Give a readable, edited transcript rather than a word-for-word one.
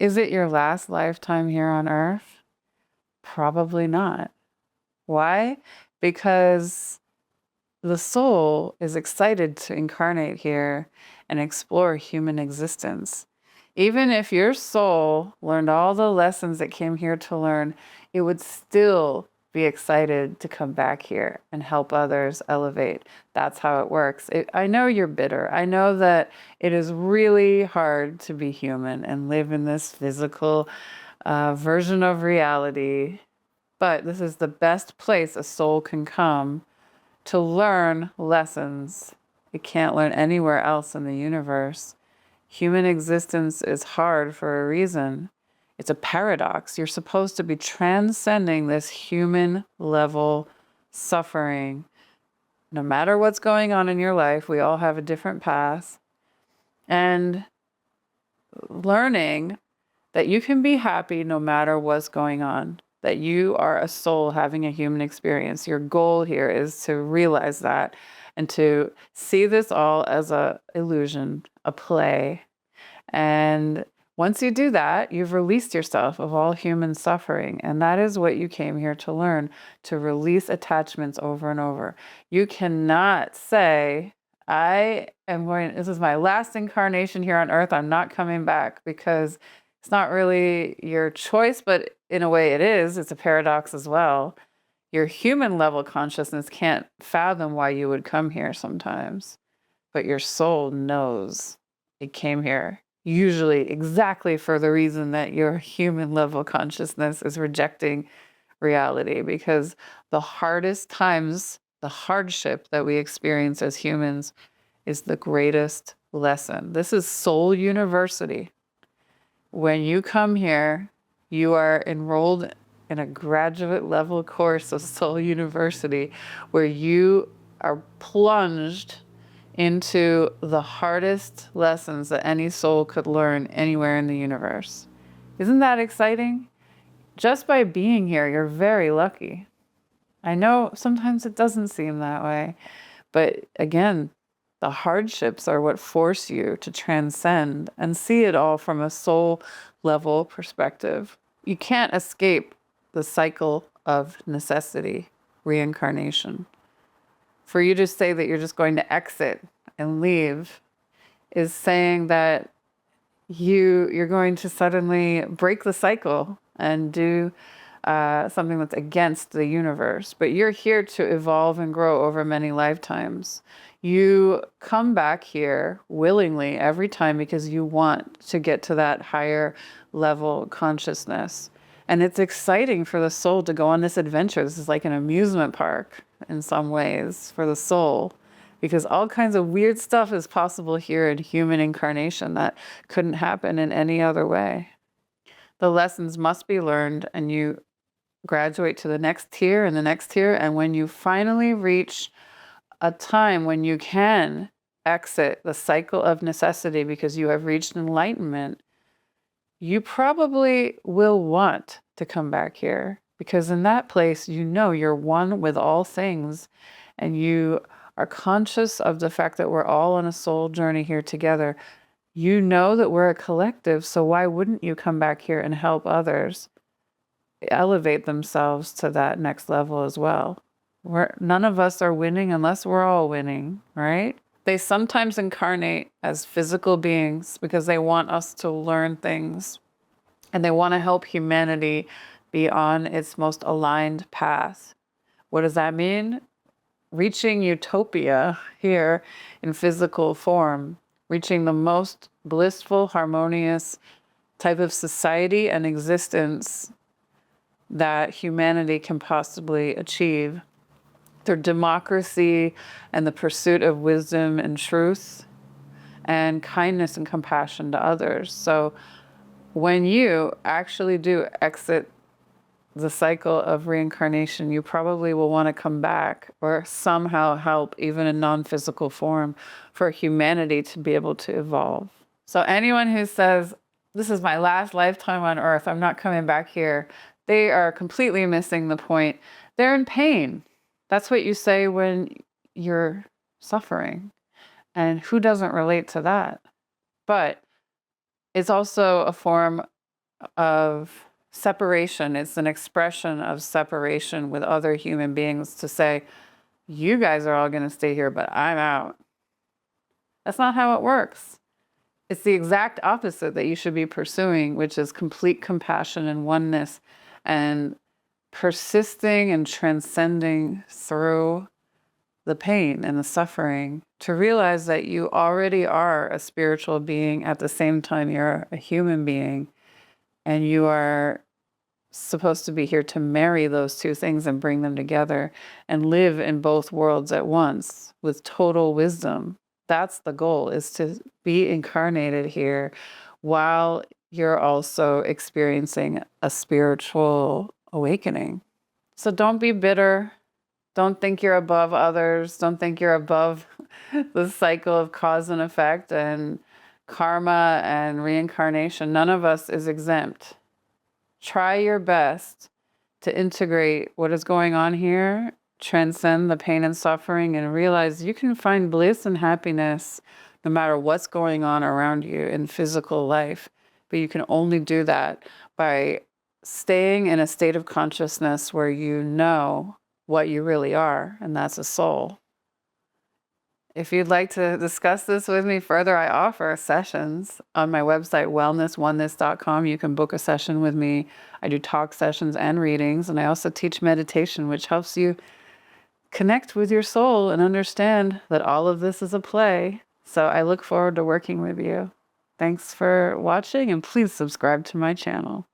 Is it your last lifetime here on Earth? Probably not. Why? Because the soul is excited to incarnate here and explore human existence. Even if your soul learned all the lessons it came here to learn, it would still be excited to come back here and help others elevate. That's how it works. I know you're bitter. I know that it is really hard to be human and live in this physical version of reality, but this is the best place a soul can come to learn lessons it can't learn anywhere else in the universe. Human existence is hard for a reason. It's a paradox. You're supposed to be transcending this human level suffering. No matter what's going on in your life, we all have a different path. And learning that you can be happy no matter what's going on, that you are a soul having a human experience. Your goal here is to realize that and to see this all as a illusion, a play. And once you do that, you've released yourself of all human suffering. And that is what you came here to learn, to release attachments over and over. You cannot say, I am going, this is my last incarnation here on earth. I'm not coming back, because it's not really your choice, but in a way it is. It's a paradox as well. Your human level consciousness can't fathom why you would come here sometimes, but your soul knows it came here, usually exactly for the reason that your human level consciousness is rejecting reality, because the hardest times, the hardship that we experience as humans is the greatest lesson. This is Soul University. When you come here, you are enrolled in a graduate level course of Soul University where you are plunged into the hardest lessons that any soul could learn anywhere in the universe. Isn't that exciting? Just by being here, you're very lucky. I know sometimes it doesn't seem that way, but again, the hardships are what force you to transcend and see it all from a soul level perspective. You can't escape the cycle of necessity, reincarnation. For you to say that you're just going to exit and leave is saying that you're going to suddenly break the cycle and do something that's against the universe. But you're here to evolve and grow over many lifetimes. You come back here willingly every time because you want to get to that higher level consciousness. And it's exciting for the soul to go on this adventure. This is like an amusement park in some ways for the soul, because all kinds of weird stuff is possible here in human incarnation that couldn't happen in any other way. The lessons must be learned, and you graduate to the next tier and the next tier. And when you finally reach a time when you can exit the cycle of necessity because you have reached enlightenment, you probably will want to come back here, because in that place, you know you're one with all things, and you are conscious of the fact that we're all on a soul journey here together. You know that we're a collective, so why wouldn't you come back here and help others elevate themselves to that next level as well? None of us are winning unless we're all winning, right? They sometimes incarnate as physical beings because they want us to learn things and they want to help humanity be on its most aligned path. What does that mean? Reaching utopia here in physical form, reaching the most blissful, harmonious type of society and existence that humanity can possibly achieve through democracy and the pursuit of wisdom and truth and kindness and compassion to others. So when you actually do exit the cycle of reincarnation, you probably will want to come back or somehow help, even in non-physical form, for humanity to be able to evolve. So anyone who says, this is my last lifetime on earth, I'm not coming back here, they are completely missing the point. They're in pain. That's what you say when you're suffering. And who doesn't relate to that? But it's also a form of separation. It's an expression of separation with other human beings to say, you guys are all going to stay here, but I'm out. That's not how it works. It's the exact opposite that you should be pursuing, which is complete compassion and oneness and persisting and transcending through the pain and the suffering to realize that you already are a spiritual being at the same time you're a human being, and you are supposed to be here to marry those two things and bring them together and live in both worlds at once with total wisdom. That's the goal, is to be incarnated here while you're also experiencing a spiritual awakening. So don't be bitter. Don't think you're above others. Don't think you're above the cycle of cause and effect and karma and reincarnation. None of us is exempt. Try your best to integrate what is going on here, transcend the pain and suffering, and realize you can find bliss and happiness no matter what's going on around you in physical life. But you can only do that by staying in a state of consciousness where you know what you really are, and that's a soul. If you'd like to discuss this with me further, I offer sessions on my website, wellnessoneness.com. You can book a session with me. I do talk sessions and readings, and I also teach meditation, which helps you connect with your soul and understand that all of this is a play. So I look forward to working with you. Thanks for watching, and please subscribe to my channel.